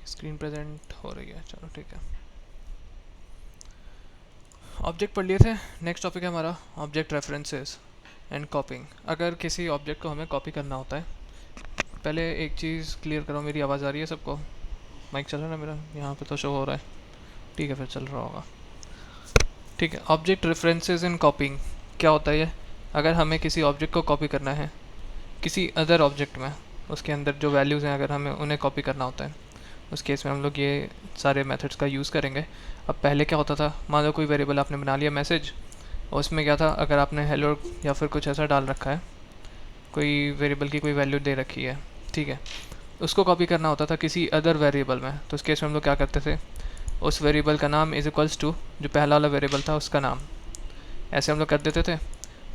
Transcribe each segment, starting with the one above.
Screen present हो रही है, चलो ठीक है। ऑब्जेक्ट पढ़ लिए थे। नेक्स्ट टॉपिक है हमारा ऑब्जेक्ट रेफरेंसेस एंड कॉपिंग। अगर किसी ऑब्जेक्ट को हमें कॉपी करना होता है, पहले एक चीज़ क्लियर करो, मेरी आवाज़ आ रही है सबको? माइक चल रहा है ना मेरा? यहाँ पे तो शो हो रहा है, ठीक है, फिर चल रहा होगा। ठीक है, ऑब्जेक्ट रेफरेंसेस एंड कॉपिंग क्या होता है ये? अगर हमें किसी ऑब्जेक्ट को कॉपी करना है किसी अदर ऑब्जेक्ट में, उसके अंदर जो वैल्यूज़ हैं अगर हमें उन्हें कॉपी करना होता है, उस केस में हम लोग ये सारे मेथड्स का यूज़ करेंगे। अब पहले क्या होता था, मान लो कोई वेरिएबल आपने बना लिया मैसेज, और उसमें क्या था, अगर आपने हेलो या फिर कुछ ऐसा डाल रखा है, कोई वेरिएबल की कोई वैल्यू दे रखी है, ठीक है, उसको कॉपी करना होता था किसी अदर वेरिएबल में। तो उस केस में हम लोग क्या करते थे, उस वेरिएबल का नाम इज़ इक्वल्स टू जो पहला वाला वेरिएबल था उसका नाम, ऐसे हम लोग कर देते थे।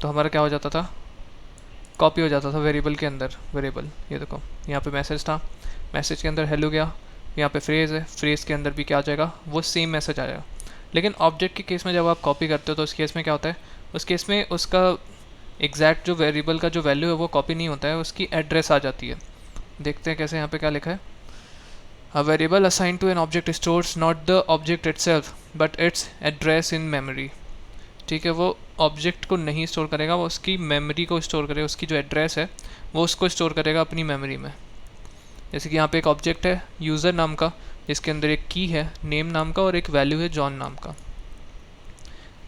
तो हमारा क्या हो जाता था, कॉपी हो जाता था वेरिएबल के अंदर। वेरिएबल ये देखो, यहाँ पे मैसेज था, मैसेज के अंदर हेलो गया, यहाँ पे फ्रेज़ है, फ्रेज़ के अंदर भी क्या आ जाएगा, वो सेम मैसेज आ जाएगा। लेकिन ऑब्जेक्ट के केस में जब आप कॉपी करते हो तो उस केस में क्या होता है, उस केस में उसका एग्जैक्ट जो वेरिएबल का जो वैल्यू है वो कॉपी नहीं होता है, उसकी एड्रेस आ जाती है। देखते हैं कैसे। यहाँ पे क्या लिखा है, a variable assign to an object stores not the object itself but its address in memory. ठीक है, वो ऑब्जेक्ट को नहीं स्टोर करेगा, वो उसकी मेमोरी को स्टोर करेगा, उसकी जो एड्रेस है वो उसको स्टोर करेगा अपनी मेमोरी में। जैसे कि यहाँ पे एक ऑब्जेक्ट है यूज़र नाम का, जिसके अंदर एक की है नेम नाम का और एक वैल्यू है जॉन नाम का।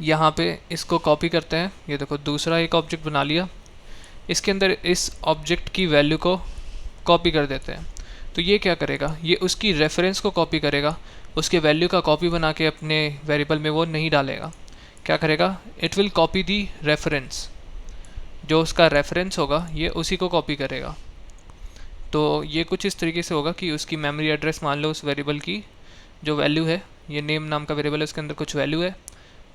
यहाँ पे इसको कॉपी करते हैं, ये देखो दूसरा एक ऑब्जेक्ट बना लिया, इसके अंदर इस ऑब्जेक्ट की वैल्यू को कॉपी कर देते हैं। तो ये क्या करेगा, ये उसकी रेफरेंस को कॉपी करेगा, उसके वैल्यू का कॉपी बना के अपने वेरिएबल में वो नहीं डालेगा। क्या करेगा, it will copy the reference, जो उसका रेफरेंस होगा ये उसी को कॉपी करेगा। तो ये कुछ इस तरीके से होगा कि उसकी मेमोरी एड्रेस, मान लो उस वेरिएबल की जो वैल्यू है, ये नेम नाम का वेरिएबल है, उसके अंदर कुछ वैल्यू है,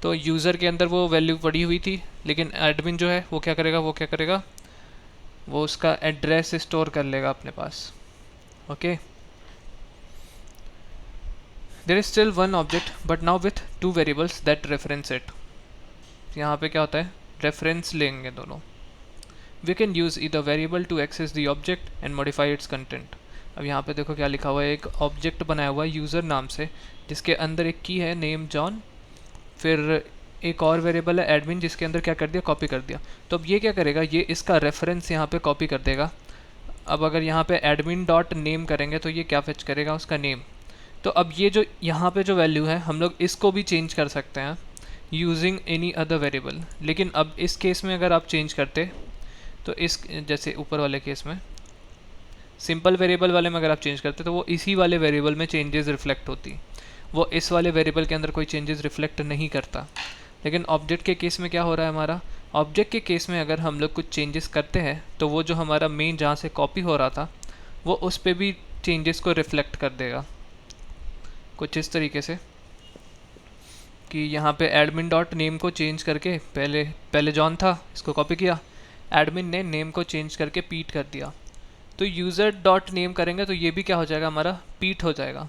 तो यूज़र के अंदर वो वैल्यू पड़ी हुई थी, लेकिन एडमिन जो है वो क्या करेगा, वो उसका एड्रेस स्टोर कर लेगा अपने पास। Okay, there is still one object but now with two variables that reference it. यहाँ पे क्या होता है, रेफरेंस लेंगे दोनों। We can use either variable to access the object and modify its content. अब यहाँ पे देखो क्या लिखा हुआ है, एक ऑब्जेक्ट बनाया हुआ है यूज़र नाम से, जिसके अंदर एक की है नेम जॉन, फिर एक और वेरिएबल है एडमिन, जिसके अंदर क्या कर दिया, कॉपी कर दिया। तो अब ये क्या करेगा, ये इसका रेफरेंस यहाँ पे कॉपी कर देगा। अब अगर यहाँ पे एडमिन डॉट नेम करेंगे तो ये क्या फेच करेगा, उसका नेम। तो अब ये जो यहाँ पे जो वैल्यू है हम लोग इसको भी चेंज कर सकते हैं यूजिंग एनी अदर वेरिएबल। लेकिन अब इस केस में अगर आप चेंज करते तो इस, जैसे ऊपर वाले केस में सिंपल वेरिएबल वाले में अगर आप चेंज करते तो वो इसी वाले वेरिएबल में चेंजेस रिफ्लेक्ट होती, वो इस वाले वेरिएबल के अंदर कोई चेंजेस रिफ्लेक्ट नहीं करता। लेकिन ऑब्जेक्ट के केस में क्या हो रहा है, हमारा ऑब्जेक्ट के केस में अगर हम लोग कुछ चेंजेस करते हैं तो वो जो हमारा मेन जहाँ से कॉपी हो रहा था वो उस पर भी चेंजेस को रिफ्लेक्ट कर देगा। कुछ इस तरीके से कि यहाँ पे एडमिन डॉट नेम को चेंज करके, पहले जॉन था, इसको कॉपी किया, एडमिन ने नेम को चेंज करके पीट कर दिया, तो यूज़र डॉट नेम करेंगे तो ये भी क्या हो जाएगा, हमारा पीट हो जाएगा।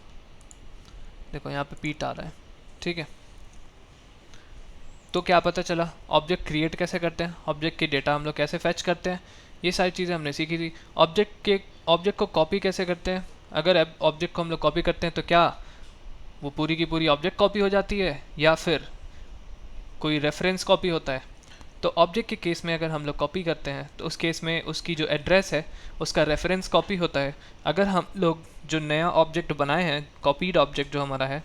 देखो यहाँ पे पीट आ रहा है, ठीक है। तो क्या पता चला, ऑब्जेक्ट क्रिएट कैसे करते हैं, ऑब्जेक्ट के डेटा हम लोग कैसे फैच करते हैं, ये सारी चीज़ें हमने सीखी थी। ऑब्जेक्ट को कॉपी कैसे करते हैं, अगर ऑब्जेक्ट को हम लोग कॉपी करते हैं तो क्या वो पूरी की पूरी ऑब्जेक्ट कॉपी हो जाती है या फिर कोई रेफरेंस कॉपी होता है। तो ऑब्जेक्ट के केस में अगर हम लोग कॉपी करते हैं तो उस केस में उसकी जो एड्रेस है उसका रेफरेंस कॉपी होता है। अगर हम लोग जो नया ऑब्जेक्ट बनाए हैं, कॉपीड ऑब्जेक्ट जो हमारा है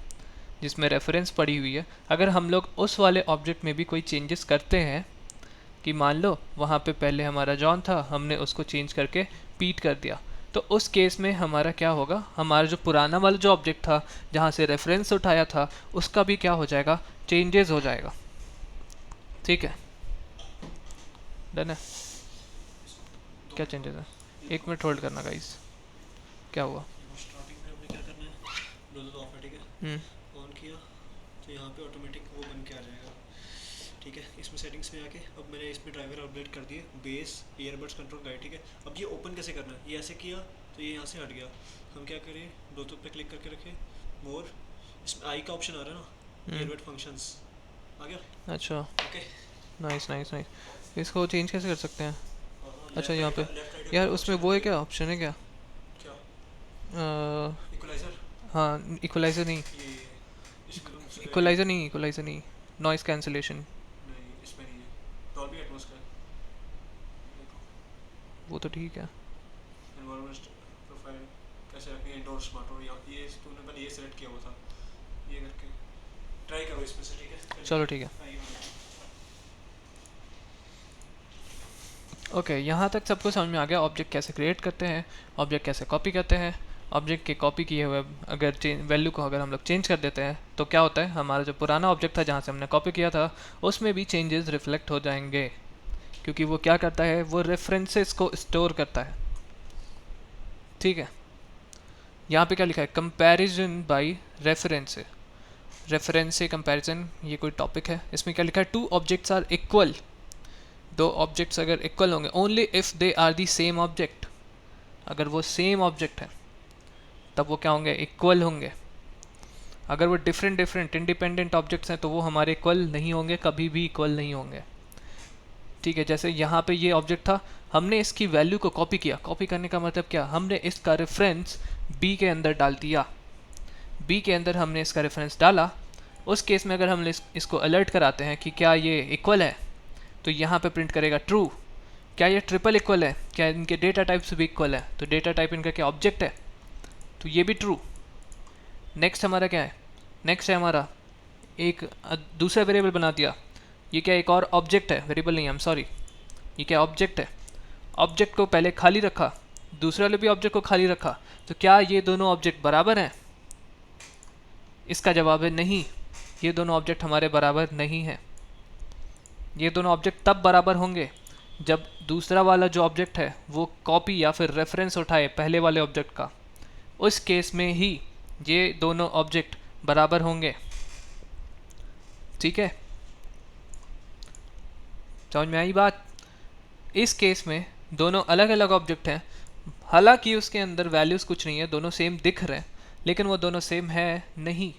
जिसमें रेफरेंस पड़ी हुई है, अगर हम लोग उस वाले ऑब्जेक्ट में भी कोई चेंजेस करते हैं, कि मान लो वहाँ पे पहले हमारा जॉन था, हमने उसको चेंज करके पीट कर दिया, तो उस केस में हमारा क्या होगा, हमारा जो पुराना वाला जो ऑब्जेक्ट था जहाँ से रेफरेंस उठाया था उसका भी क्या हो जाएगा, चेंजेस हो जाएगा। ठीक है, डन है। क्या चेंजेस है, एक मिनट होल्ड करना गाइस, क्या हुआ। स्टार्टिंग में हमने क्या करना है, ब्लूटूथ ऑफ है, ठीक है, ऑन किया तो यहाँ पे ऑटोमेटिक वो बन के आ जाएगा, ठीक है। इसमें सेटिंग्स में आके अब मैंने इसमें ड्राइवर अपडेट कर दिए, बेस ईयरबड्स कंट्रोल गाइड, ठीक है। अब ये ओपन कैसे करना है, ये ऐसे किया तो ये यहाँ से हट गया, हम क्या करें, ब्लूटूथ पे क्लिक करके रखें, मोर, इसमें आई का ऑप्शन आ रहा है ना, ईयरबड फंक्शंस आ गया। अच्छा, ओके, नाइस नाइस नाइस। इसको चेंज कैसे कर सकते हैं? अच्छा लेफ्ट यहाँ पे, राइट लेफ्ट राइट यार का उसमें ऑप्शन वो है है, क्या, ऑप्शन है क्या, क्या, इक्वलाइजर, हाँ इक्वलाइजर नहीं, ये इसमें तो मुझसे इक्वलाइजर नहीं, इक्वलाइजर नहीं, नॉइस कैंसिलेशन, नहीं, इसमें नहीं है, डॉल्बी एटमॉस का है। देखो वो तो ठीक है। एनवायरनमेंट प्रोफाइल कैसे रखें, इंडोर स्मार्ट और यहाँ ये तूने पहले ये सेलेक्ट किया हुआ था, ये करके ट्राई करो इसमें से, ठीक है? चलो ठीक है। आइए। ओके यहाँ तक सबको समझ में आ गया ऑब्जेक्ट कैसे क्रिएट करते हैं, ऑब्जेक्ट कैसे कॉपी करते हैं। ऑब्जेक्ट के कॉपी किए हुए अगर वैल्यू को अगर हम लोग चेंज कर देते हैं तो क्या होता है, हमारा जो पुराना ऑब्जेक्ट था जहाँ से हमने कॉपी किया था उसमें भी चेंजेस रिफ्लेक्ट हो जाएंगे, क्योंकि वो क्या करता है, वो रेफरेंसेस को स्टोर करता है। ठीक है, यहाँ पे क्या लिखा है, कंपैरिजन बाय रेफरेंस, रेफरेंस से कंपैरिजन, ये कोई टॉपिक है। इसमें क्या लिखा है, टू ऑब्जेक्ट्स आर इक्वल, दो ऑब्जेक्ट्स अगर इक्वल होंगे only if they are the same object, अगर वो सेम ऑब्जेक्ट है तब वो क्या होंगे, इक्वल होंगे। अगर वो डिफरेंट डिफरेंट इंडिपेंडेंट ऑब्जेक्ट्स हैं तो वो हमारे इक्वल नहीं होंगे, कभी भी इक्वल नहीं होंगे। ठीक है, जैसे यहाँ पे ये ऑब्जेक्ट था, हमने इसकी वैल्यू को कॉपी किया, कॉपी करने का मतलब क्या, हमने इसका रेफरेंस बी के अंदर डाल दिया, बी के अंदर हमने इसका रेफरेंस डाला। उस केस में अगर हम इसको अलर्ट कराते हैं कि क्या ये इक्वल है, तो यहाँ पे प्रिंट करेगा ट्रू। क्या ये ट्रिपल इक्वल है, क्या इनके डेटा टाइप्स भी इक्वल है, तो डेटा टाइप इनका क्या ऑब्जेक्ट है, तो ये भी ट्रू। नेक्स्ट हमारा क्या है, नेक्स्ट है हमारा एक दूसरा वेरिएबल बना दिया, ये क्या एक और ऑब्जेक्ट है, वेरिएबल नहीं, आई एम सॉरी, ये क्या ऑब्जेक्ट है। ऑब्जेक्ट को पहले खाली रखा, दूसरे वाले भी ऑब्जेक्ट को खाली रखा, तो क्या ये दोनों ऑब्जेक्ट बराबर हैं, इसका जवाब है नहीं, ये दोनों ऑब्जेक्ट हमारे बराबर नहीं है। ये दोनों ऑब्जेक्ट तब बराबर होंगे जब दूसरा वाला जो ऑब्जेक्ट है वो कॉपी या फिर रेफरेंस उठाए पहले वाले ऑब्जेक्ट का, उस केस में ही ये दोनों ऑब्जेक्ट बराबर होंगे। ठीक है, समझ में आई बात। इस केस में दोनों अलग अलग ऑब्जेक्ट हैं, हालांकि उसके अंदर वैल्यूज़ कुछ नहीं है, दोनों सेम दिख रहे हैं, लेकिन वो दोनों सेम है नहीं,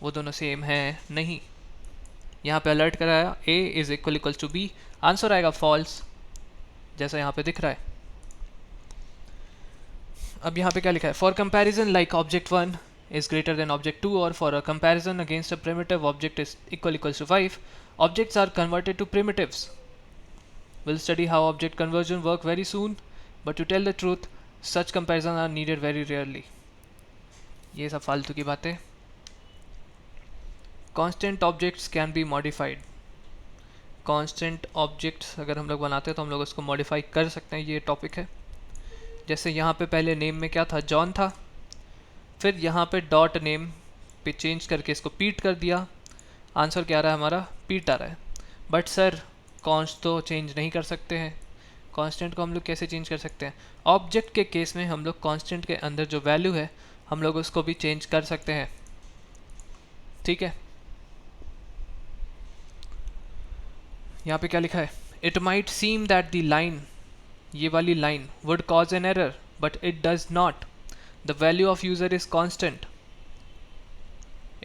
वो दोनों सेम है नहीं। यहाँ पे अलर्ट कराया a is equal to b, answer आएगा फॉल्स, जैसा यहाँ पे दिख रहा है। अब यहाँ पे क्या लिखा है, for comparison like object 1 is greater than object 2 or for a comparison against a primitive object is equals to 5, objects are converted to primitives. We'll study how object conversion work very soon, but to tell the truth such comparisons are needed very rarely. ये सब फालतू की बातें। Constant objects can be modified. Constant objects अगर हम लोग बनाते हैं तो हम लोग उसको modify कर सकते हैं, ये टॉपिक है। जैसे यहाँ पे पहले नेम में क्या था, जॉन था, फिर यहाँ पे डॉट नेम पे चेंज करके इसको पीट कर दिया, आंसर क्या आ रहा है हमारा, पीट आ रहा है। बट सर कॉन्स्ट तो चेंज नहीं कर सकते हैं, कांस्टेंट को हम लोग कैसे चेंज कर सकते हैं, ऑब्जेक्ट के केस में हम लोग कांस्टेंट के अंदर जो वैल्यू है हम लोग उसको भी चेंज कर सकते हैं। ठीक है, यहाँ पे क्या लिखा है, it might seem that the line, ये वाली line would cause an error but it does not, the value of user is constant,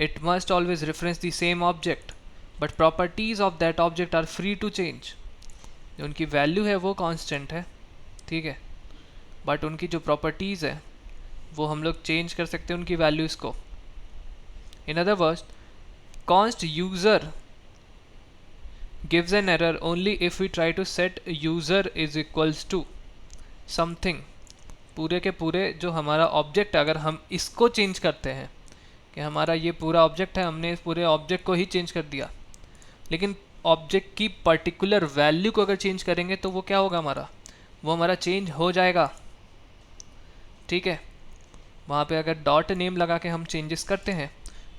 it must always reference the same object but properties of that object are free to change। उनकी value है वो constant है, ठीक है, but उनकी जो properties है वो हम लोग चेंज कर सकते हैं उनकी वैल्यूज़ को। In other words const user gives an error only if we try to set user is equals to something। पूरे के पूरे जो हमारा ऑब्जेक्ट है अगर हम इसको चेंज करते हैं कि हमारा ये पूरा ऑब्जेक्ट है, हमने इस पूरे ऑब्जेक्ट को ही चेंज कर दिया, लेकिन ऑब्जेक्ट की पर्टिकुलर वैल्यू को अगर चेंज करेंगे तो वो क्या होगा, हमारा वो हमारा चेंज हो जाएगा। ठीक है, वहाँ पे अगर डॉट नेम लगा के हम चेंजेस करते हैं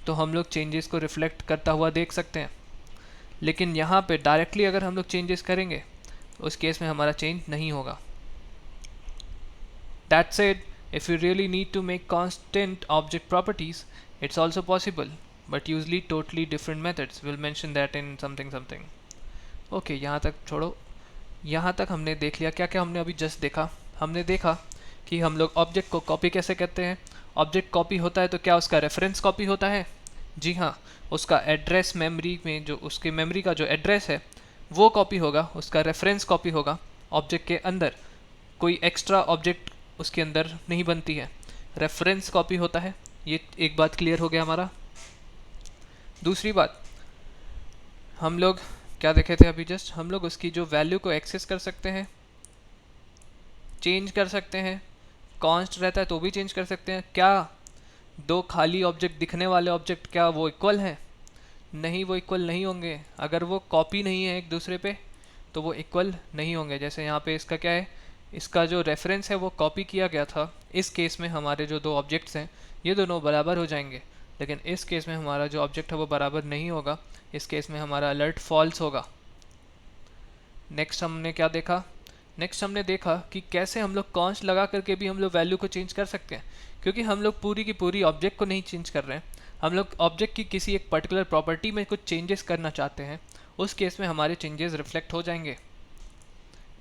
तो हम लोग चेंजेस को रिफ्लेक्ट करता हुआ देख सकते हैं, लेकिन यहाँ पे डायरेक्टली अगर हम लोग चेंजेस करेंगे उस केस में हमारा चेंज नहीं होगा। That said, if you really need to make constant object properties, it's also possible, but usually totally different methods. We'll mention that in something. Okay, यहाँ तक छोड़ो, यहाँ तक हमने देख लिया। क्या क्या हमने अभी जस्ट देखा, हमने देखा कि हम लोग ऑब्जेक्ट को कॉपी कैसे करते हैं। ऑब्जेक्ट कॉपी होता है तो क्या उसका रेफरेंस कॉपी होता है, जी हाँ, उसका एड्रेस मेमोरी में जो उसके मेमोरी का जो एड्रेस है वो कॉपी होगा, उसका रेफरेंस कॉपी होगा ऑब्जेक्ट के अंदर, कोई एक्स्ट्रा ऑब्जेक्ट उसके अंदर नहीं बनती है। रेफरेंस कॉपी होता है। ये एक बात क्लियर हो गया हमारा। दूसरी बात, हम लोग क्या देखे थे अभी जस्ट, हम लोग उसकी जो वैल्यू को एक्सेस कर सकते हैं, चेंज कर सकते हैं, कॉन्स्ट रहता है तो भी चेंज कर सकते हैं। क्या दो खाली ऑब्जेक्ट दिखने वाले ऑब्जेक्ट क्या वो इक्वल हैं? नहीं, वो इक्वल नहीं होंगे। अगर वो कॉपी नहीं है एक दूसरे पे तो वो इक्वल नहीं होंगे। जैसे यहाँ पे इसका क्या है, इसका जो रेफरेंस है वो कॉपी किया गया था। इस केस में हमारे जो दो ऑब्जेक्ट्स हैं ये दोनों बराबर हो जाएंगे, लेकिन इस केस में हमारा जो ऑब्जेक्ट है वो बराबर नहीं होगा। इस केस में हमारा अलर्ट फॉल्स होगा। नेक्स्ट हमने क्या देखा, नेक्स्ट हमने देखा कि कैसे हम लोग कॉन्स्ट लगा करके भी हम लोग वैल्यू को चेंज कर सकते हैं, क्योंकि हम लोग पूरी की पूरी ऑब्जेक्ट को नहीं चेंज कर रहे हैं। हम लोग ऑब्जेक्ट की किसी एक पर्टिकुलर प्रॉपर्टी में कुछ चेंजेस करना चाहते हैं, उस केस में हमारे चेंजेस रिफ्लेक्ट हो जाएंगे।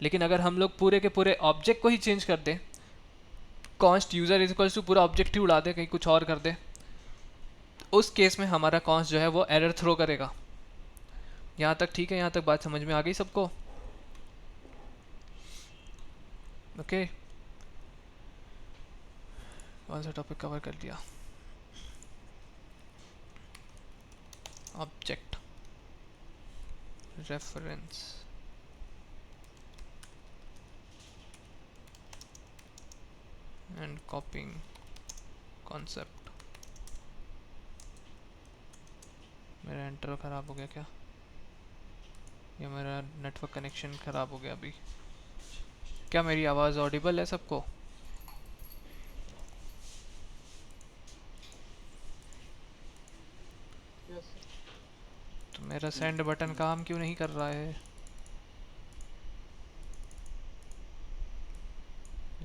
लेकिन अगर हम लोग पूरे के पूरे ऑब्जेक्ट को ही चेंज कर दें, const user is equals to पूरा ऑब्जेक्ट ही उड़ा दे, कहीं कुछ और कर दे, तो उस केस में हमारा कॉन्स्ट जो है वो एरर थ्रो करेगा। यहाँ तक ठीक है? यहाँ तक बात समझ में आ गई सबको? ओके, कौन सा टॉपिक कवर कर लिया? Object, reference, and कॉपिंग concept. मेरा इंटरव्यू ख़राब हो गया क्या, या मेरा नेटवर्क कनेक्शन ख़राब हो गया अभी? क्या मेरी आवाज़ ऑडिबल है सबको? तो मेरा सेंड बटन काम क्यों नहीं कर रहा है?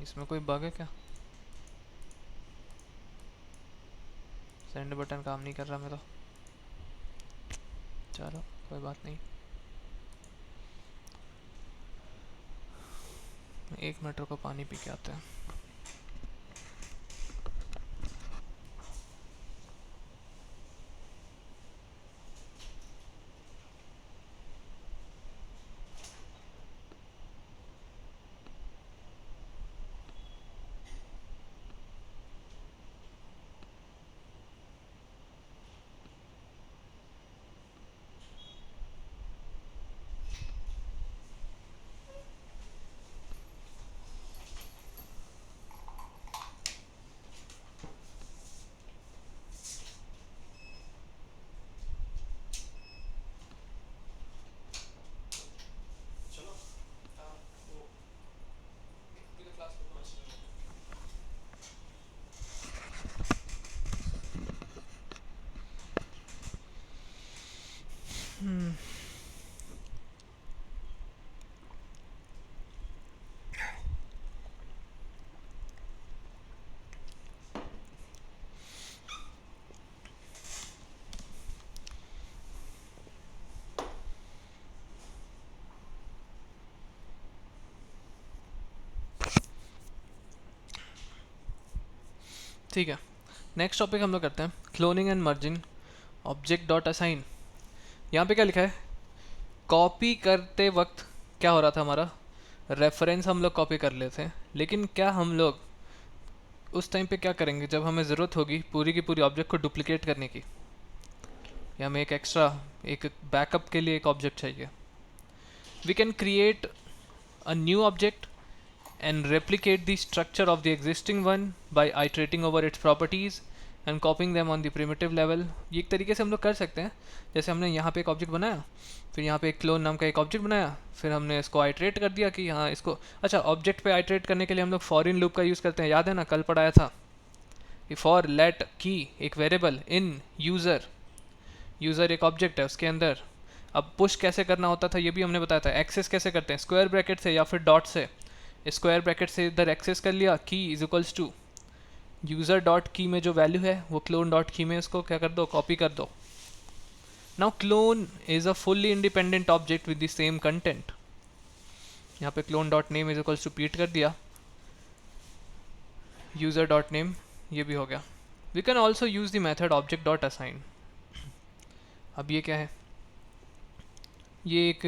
इसमें कोई बग है क्या? सेंड बटन काम नहीं कर रहा मेरा। चलो कोई बात नहीं, 1 मिनट को पानी पी के आते हैं। ठीक है, नेक्स्ट टॉपिक हम लोग करते हैं cloning and merging object dot assign. यहाँ पे क्या लिखा है, कॉपी करते वक्त क्या हो रहा था, हमारा रेफरेंस हम लोग कॉपी कर लेते हैं, लेकिन क्या हम लोग उस टाइम पे क्या करेंगे जब हमें ज़रूरत होगी पूरी की पूरी ऑब्जेक्ट को डुप्लीकेट करने की, या हमें एक एक्स्ट्रा एक बैकअप के लिए एक ऑब्जेक्ट चाहिए। We can create a new object and replicate the structure of the existing one by iterating over its properties and copying them on the primitive level। ये एक तरीके से हम लोग कर सकते हैं, जैसे हमने यहाँ पे एक ऑब्जेक्ट बनाया, फिर यहाँ पे एक क्लोन नाम का एक ऑब्जेक्ट बनाया, फिर हमने इसको आइट्रेट कर दिया कि हाँ इसको, अच्छा ऑब्जेक्ट पे आइट्रेट करने के लिए हम लोग फॉर इन लूप का यूज़ करते हैं, याद है ना, कल पढ़ाया था कि फॉर लेट की एक वेरिएबल इन यूज़र, यूज़र एक ऑब्जेक्ट है उसके अंदर। अब पुश कैसे करना होता था ये भी हमने बताया था, एक्सेस कैसे करते हैं, स्क्वायर ब्रैकेट से या फिर डॉट से। स्क्वायर ब्रैकेट से इधर एक्सेस कर लिया, key is equals to user dot key में जो वैल्यू है वो क्लोन डॉट की में उसको क्या कर दो, कॉपी कर दो। Now clone is a fully independent object with the same content. यहाँ पे clone dot name is equals to Pete कर दिया, यूज़र डॉट नेम ये भी हो गया। We can also use the method object dot assign. अब ये क्या है, ये एक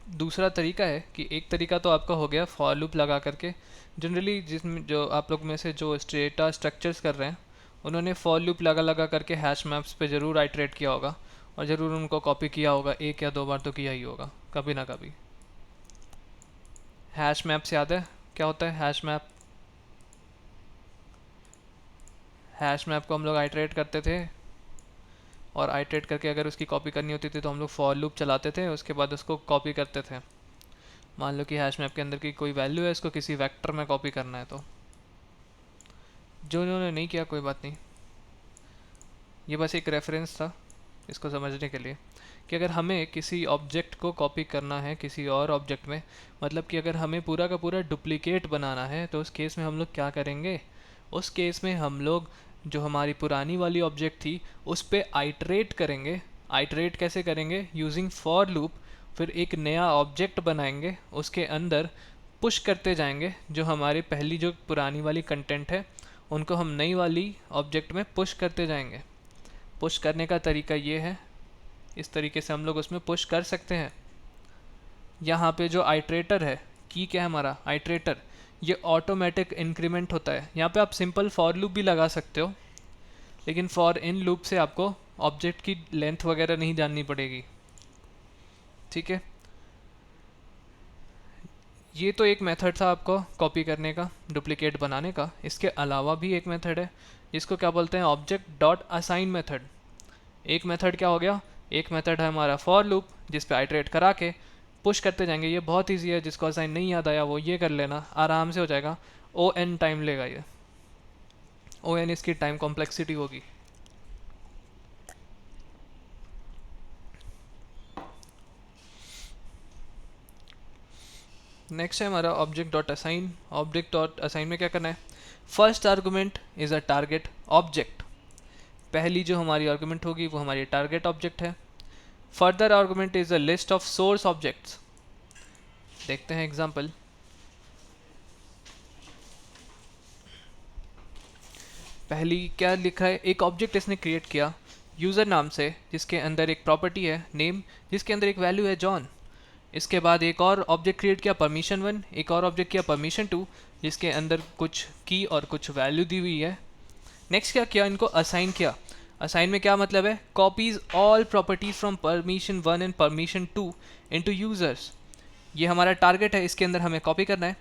दूसरा तरीका है कि एक तरीका तो आपका हो गया फॉर लूप लगा करके। जनरली जिसमें जो आप लोग में से जो डेटा स्ट्रक्चर्स कर रहे हैं उन्होंने फॉर लूप लगा लगा करके हैश मैप्स पे ज़रूर आइटरेट किया होगा और ज़रूर उनको कॉपी किया होगा, एक या दो बार तो किया ही होगा कभी ना कभी। हैश मैप्स याद है क्या होता है? हैश मैप को हम लोग आइटरेट करते थे और आइटरेट करके अगर उसकी कॉपी करनी होती थी तो हम लोग फॉर लूप चलाते थे, उसके बाद उसको कॉपी करते थे। मान लो कि हैश मैप के अंदर की कोई वैल्यू है, इसको किसी वेक्टर में कॉपी करना है, तो जो उन्होंने नहीं किया कोई बात नहीं, ये बस एक रेफरेंस था इसको समझने के लिए कि अगर हमें किसी ऑब्जेक्ट को कॉपी करना है किसी और ऑब्जेक्ट में, मतलब कि अगर हमें पूरा का पूरा डुप्लीकेट बनाना है तो उस केस में हम लोग क्या करेंगे? उस केस में हम लोग जो हमारी पुरानी वाली ऑब्जेक्ट थी उस पर आइटरेट करेंगे। आइटरेट कैसे करेंगे? Using for loop. फिर एक नया ऑब्जेक्ट बनाएंगे, उसके अंदर पुश करते जाएंगे जो हमारी पहली जो पुरानी वाली कंटेंट है उनको हम नई वाली ऑब्जेक्ट में पुश करते जाएंगे। पुश करने का तरीका ये है, इस तरीके से हम लोग उसमें पुश कर सकते हैं। यहाँ पे जो आइटरेटर है, की क्या है हमारा आइटरेटर, ये ऑटोमेटिक इंक्रीमेंट होता है। यहाँ पे आप सिंपल फॉर लूप भी लगा सकते हो, लेकिन फॉर इन लूप से आपको ऑब्जेक्ट की लेंथ वगैरह नहीं जाननी पड़ेगी, ठीक है। ये तो एक मेथड था आपको कॉपी करने का, डुप्लीकेट बनाने का। इसके अलावा भी एक मेथड है जिसको क्या बोलते हैं? Object dot assign method. एक मेथड क्या हो गया? एक मेथड है हमारा फॉर लूप जिस पे आइटरेट करा के पुश करते जाएंगे। ये बहुत ईजी है, जिसको असाइन नहीं याद आया वो ये कर लेना, आराम से हो जाएगा। ओ एन टाइम लेगा ये, ओ एन इसकी टाइम कॉम्प्लेक्सिटी होगी। नेक्स्ट है हमारा object dot assign. Object dot assign में क्या करना है? First argument is a target object. पहली जो हमारी आर्गुमेंट होगी वो हमारी टारगेट ऑब्जेक्ट है। Further argument is a list of source objects. देखते हैं एग्जांपल। पहली क्या लिखा है? एक ऑब्जेक्ट इसने क्रिएट किया यूज़र नाम से जिसके अंदर एक प्रॉपर्टी है नेम, जिसके अंदर एक वैल्यू है जॉन। इसके बाद एक और ऑब्जेक्ट क्रिएट किया परमिशन 1, एक और ऑब्जेक्ट किया परमिशन 2 जिसके अंदर कुछ की और कुछ वैल्यू दी हुई है। नेक्स्ट क्या किया? इनको असाइन किया। असाइन में क्या मतलब है? Copies all properties from permission 1 and permission 2 into users. ये हमारा टारगेट है, इसके अंदर हमें कॉपी करना है।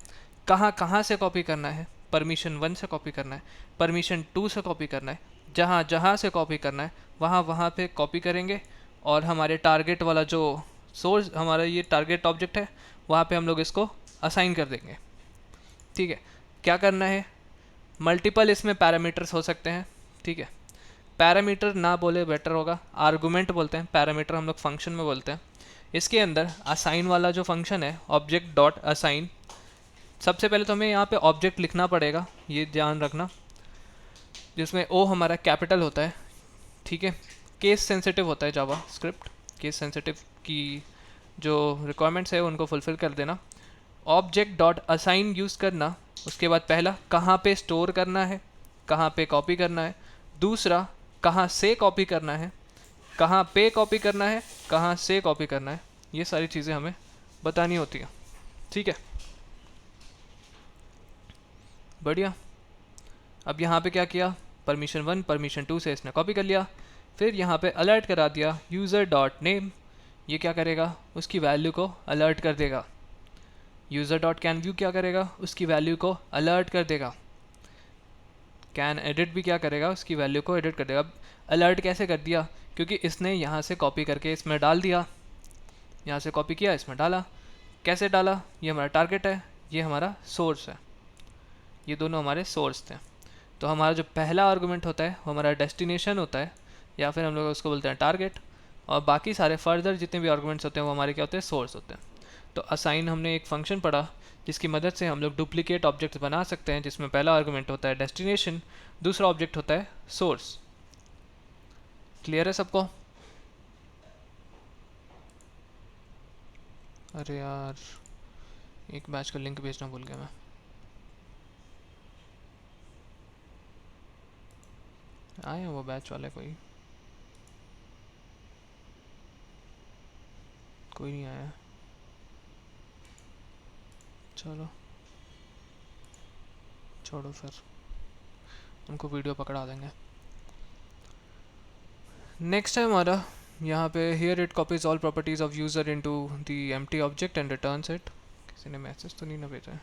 कहाँ कहाँ से कॉपी करना है? परमिशन 1 से कॉपी करना है, परमिशन 2 से कॉपी करना है। जहाँ जहाँ से कॉपी करना है वहाँ वहाँ पे कॉपी करेंगे और हमारे टारगेट वाला जो सोर्स हमारा ये टारगेट ऑब्जेक्ट है वहाँ पे हम लोग इसको असाइन कर देंगे, ठीक है। क्या करना है? मल्टीपल इसमें पैरामीटर्स हो सकते हैं, ठीक है। पैरामीटर ना बोले बेटर होगा, आर्गुमेंट बोलते हैं। पैरामीटर हम लोग फंक्शन में बोलते हैं। इसके अंदर असाइन वाला जो फंक्शन है ऑब्जेक्ट डॉट असाइन, सबसे पहले तो हमें यहाँ पे ऑब्जेक्ट लिखना पड़ेगा, ये ध्यान रखना, जिसमें ओ हमारा कैपिटल होता है, ठीक है। केस सेंसिटिव होता है जावा स्क्रिप्ट, केस सेंसिटिव की जो रिक्वायरमेंट्स है उनको फुलफिल कर देना। ऑब्जेक्ट डॉट असाइन यूज़ करना। उसके बाद पहला कहाँ पे स्टोर करना है, कहाँ पे कॉपी करना है। दूसरा कहाँ से कॉपी करना है, कहाँ पे कॉपी करना है, कहाँ से कॉपी करना है। ये सारी चीज़ें हमें बतानी होती हैं, ठीक है। बढ़िया। अब यहाँ पे क्या किया? परमिशन 1 परमिशन 2 से इसने कॉपी कर लिया। फिर यहाँ पे अलर्ट करा दिया यूज़र डॉट नेम। ये क्या करेगा? उसकी वैल्यू को अलर्ट कर देगा। यूज़र डॉट कैन व्यू क्या करेगा? उसकी वैल्यू को अलर्ट कर देगा। कैन एडिट भी क्या करेगा? उसकी वैल्यू को एडिट कर देगा। अब अलर्ट कैसे कर दिया? क्योंकि इसने यहाँ से कॉपी करके इसमें डाल दिया, यहाँ से कॉपी किया इसमें डाला। कैसे डाला? ये हमारा टारगेट है, ये हमारा सोर्स है, ये दोनों हमारे सोर्स थे। तो हमारा जो पहला आर्गुमेंट होता है वो हमारा डेस्टिनेशन होता है, या फिर हम लोग उसको बोलते हैं टारगेट, और बाकी सारे फर्दर जितने भी आर्गुमेंट्स होते हैं वो हमारे क्या होते हैं? सोर्स होते हैं। तो असाइन हमने एक फंक्शन पढ़ा जिसकी मदद से हम लोग डुप्लीकेट ऑब्जेक्ट्स बना सकते हैं, जिसमें पहला आर्गुमेंट होता है डेस्टिनेशन, दूसरा ऑब्जेक्ट होता है सोर्स। क्लियर है सबको? अरे यार, एक बैच का लिंक भेजना भूल गया मैं। आए वो बैच वाले कोई नहीं आया। चलो छोड़ो फिर, उनको वीडियो पकड़ा देंगे। नेक्स्ट है हमारा यहाँ पे here it copies all properties of user into the empty object and returns it. किसी ने मैसेज तो नहीं ना भेजा है?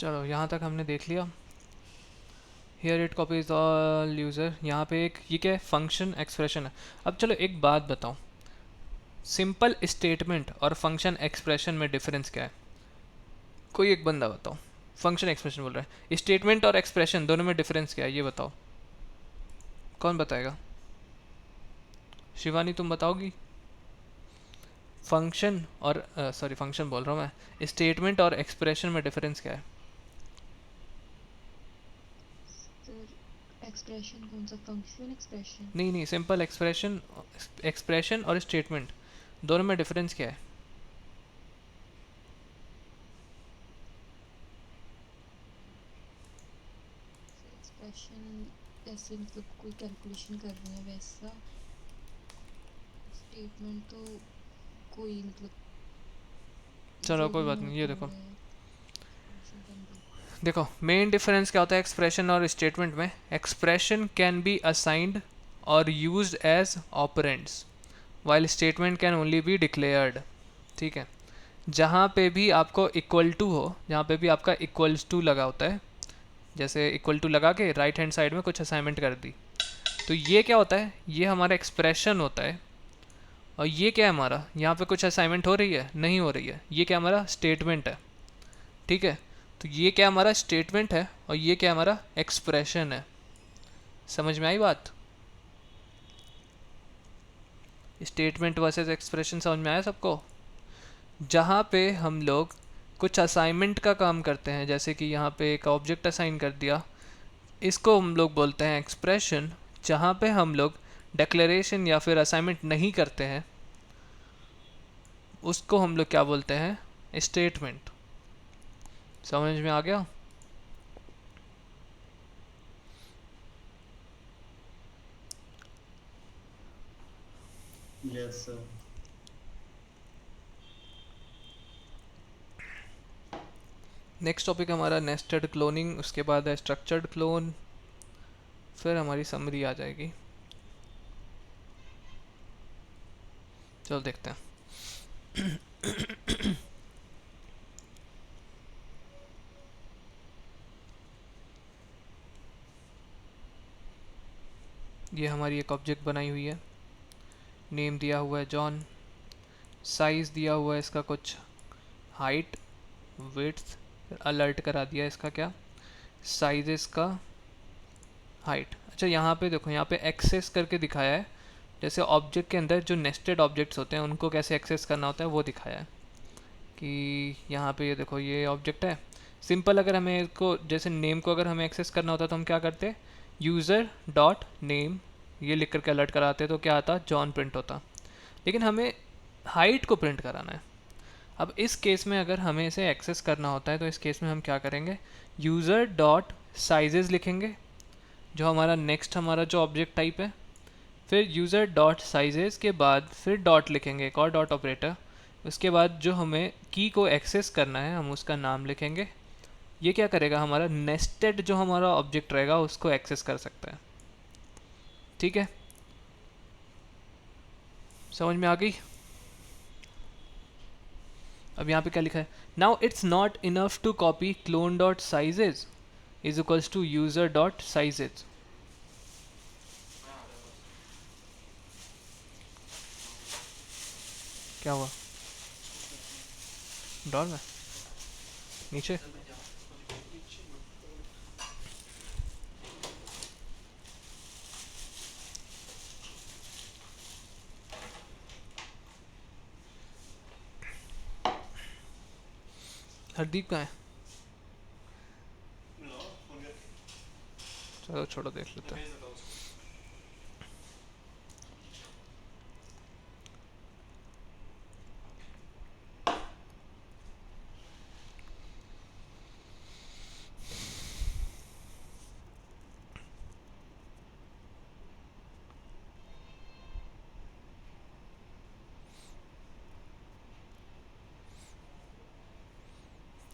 चलो यहाँ तक हमने देख लिया। Here it copies all user, यहाँ पे एक ये क्या है, फंक्शन एक्सप्रेशन है। अब चलो एक बात बताओ, सिंपल स्टेटमेंट और फंक्शन एक्सप्रेशन में डिफरेंस क्या है? कोई एक बंदा बताओ। फंक्शन एक्सप्रेशन बोल रहा है, स्टेटमेंट और एक्सप्रेशन दोनों में डिफरेंस क्या है ये बताओ, कौन बताएगा? शिवानी तुम बताओगी? फंक्शन और सॉरी फंक्शन बोल रहा हूँ मैं, स्टेटमेंट और एक्सप्रेशन में डिफरेंस क्या है? सर एक्सप्रेशन कौन सा, फंक्शन एक्सप्रेशन? नहीं नहीं, सिंपल एक्सप्रेशन, एक्सप्रेशन और स्टेटमेंट दोनों में डिफरेंस क्या है? एक्सप्रेशन जैसे मतलब कोई कैलकुलेशन कर रहे हैं वैसा, स्टेटमेंट तो कोई मतलब चलो जो कोई भी बात नोट नहीं, ये कर देखो रहे हैं फंक्शन कैन बी। देखो मेन डिफरेंस क्या होता है एक्सप्रेशन और स्टेटमेंट में? एक्सप्रेशन कैन बी असाइंड और used as operands, while statement can only be declared. ठीक है, जहाँ पे भी आपको इक्वल टू हो, जहाँ पे भी आपका इक्वल्स टू लगा होता है, जैसे इक्वल टू लगा के राइट हैंड साइड में कुछ असाइनमेंट कर दी, तो ये क्या होता है, ये हमारा एक्सप्रेशन होता है। और ये क्या है हमारा, यहाँ पे कुछ असाइनमेंट हो रही है, नहीं हो रही है, ये क्या हमारा स्टेटमेंट है। ठीक है, तो ये क्या हमारा स्टेटमेंट है और ये क्या हमारा एक्सप्रेशन है। समझ में आई बात? स्टेटमेंट वर्सेस एक्सप्रेशन समझ में आया सबको? जहाँ पे हम लोग कुछ असाइनमेंट का काम करते हैं, जैसे कि यहाँ पे एक ऑब्जेक्ट असाइन कर दिया, इसको हम लोग बोलते हैं एक्सप्रेशन। जहाँ पे हम लोग डिक्लेरेशन या फिर असाइनमेंट नहीं करते हैं, उसको हम लोग क्या बोलते हैं, स्टेटमेंट। समझ में आ गया? Yes sir. नेक्स्ट टॉपिक हमारा नेस्टेड क्लोनिंग, उसके बाद है स्ट्रक्चर्ड क्लोन, फिर हमारी समरी आ जाएगी। चलो देखते हैं। ये हमारी एक ऑब्जेक्ट बनाई हुई है, नेम दिया हुआ है जॉन, साइज़ दिया हुआ है इसका कुछ, हाइट, विड्थ, अलर्ट करा दिया इसका क्या, साइजेस का, हाइट। अच्छा यहाँ पे देखो, यहाँ पे एक्सेस करके दिखाया है, जैसे ऑब्जेक्ट के अंदर जो नेस्टेड ऑब्जेक्ट्स होते हैं उनको कैसे एक्सेस करना होता है वो दिखाया है। कि यहाँ पे ये देखो, ये ऑब्जेक्ट है सिंपल, अगर हमें इसको जैसे नेम को अगर हमें एक्सेस करना होता तो हम क्या करते, यूज़र डॉट नेम ये लिख करके अलर्ट कराते तो क्या आता, जॉन प्रिंट होता। लेकिन हमें हाइट को प्रिंट कराना है। अब इस केस में अगर हमें इसे एक्सेस करना होता है तो इस केस में हम क्या करेंगे, यूज़र डॉट साइजेस लिखेंगे, जो हमारा नेक्स्ट हमारा जो ऑब्जेक्ट टाइप है। फिर यूज़र डॉट साइजेस के बाद फिर डॉट लिखेंगे, एक और डॉट ऑपरेटर। उसके बाद जो हमें की को एक्सेस करना है हम उसका नाम लिखेंगे। ये क्या करेगा, हमारा नेस्टेड जो हमारा ऑब्जेक्ट रहेगा उसको एक्सेस कर सकता है। ठीक है, समझ में आ गई? अब यहाँ पे क्या लिखा है, now it's not enough to copy clone dot sizes is equals to user dot sizes. क्या हुआ, डॉर में नीचे? हरदीप कहाँ है? चलो छोड़ो, देख लेते हैं। भेज देता हूँ उसको।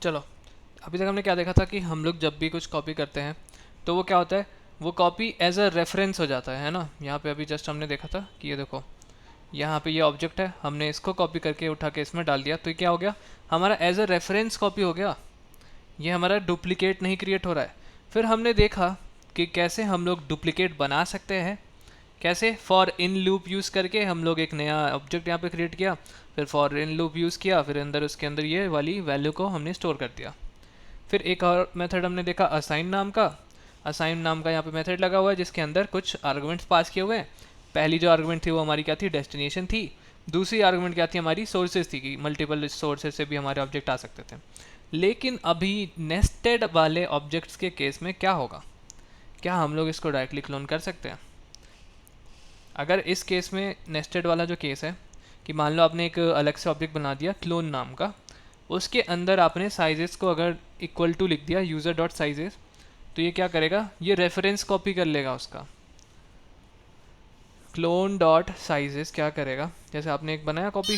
चलो, अभी तक हमने क्या देखा था कि हम लोग जब भी कुछ कॉपी करते हैं तो वो क्या होता है, वो कॉपी एज अ रेफरेंस हो जाता है ना। यहाँ पे अभी जस्ट हमने देखा था कि ये देखो, यहाँ पे ये ऑब्जेक्ट है, हमने इसको कॉपी करके उठा के इसमें डाल दिया, तो ये क्या हो गया, हमारा एज अ रेफरेंस कॉपी हो गया। ये हमारा डुप्लीकेट नहीं क्रिएट हो रहा है। फिर हमने देखा कि कैसे हम लोग डुप्लीकेट बना सकते हैं। कैसे, फॉर इन लूप यूज़ करके हम लोग एक नया ऑब्जेक्ट यहाँ पे क्रिएट किया, फिर फॉर इन लूप यूज़ किया, फिर अंदर उसके अंदर ये वाली वैल्यू को हमने स्टोर कर दिया। फिर एक और मेथड हमने देखा असाइन नाम का। असाइन नाम का यहाँ पे मेथड लगा हुआ है जिसके अंदर कुछ आर्गुमेंट्स पास किए हुए हैं। पहली जो आर्गुमेंट थी वो हमारी क्या थी, डेस्टिनेशन थी। दूसरी आर्गुमेंट क्या थी, हमारी सोर्सेज थी कि मल्टीपल सोर्सेज से भी हमारे ऑब्जेक्ट आ सकते थे। लेकिन अभी नेस्टेड वाले ऑब्जेक्ट्स के केस में क्या होगा, क्या हम लोग इसको डायरेक्टली क्लोन कर सकते हैं? अगर इस केस में नेस्टेड वाला जो केस है कि मान लो आपने एक अलग से ऑब्जेक्ट बना दिया क्लोन नाम का, उसके अंदर आपने साइजेस को अगर इक्वल टू लिख दिया यूज़र डॉट साइजेस, तो ये क्या करेगा, ये रेफरेंस कॉपी कर लेगा उसका। क्लोन डॉट साइजेस क्या करेगा, जैसे आपने एक बनाया कॉपी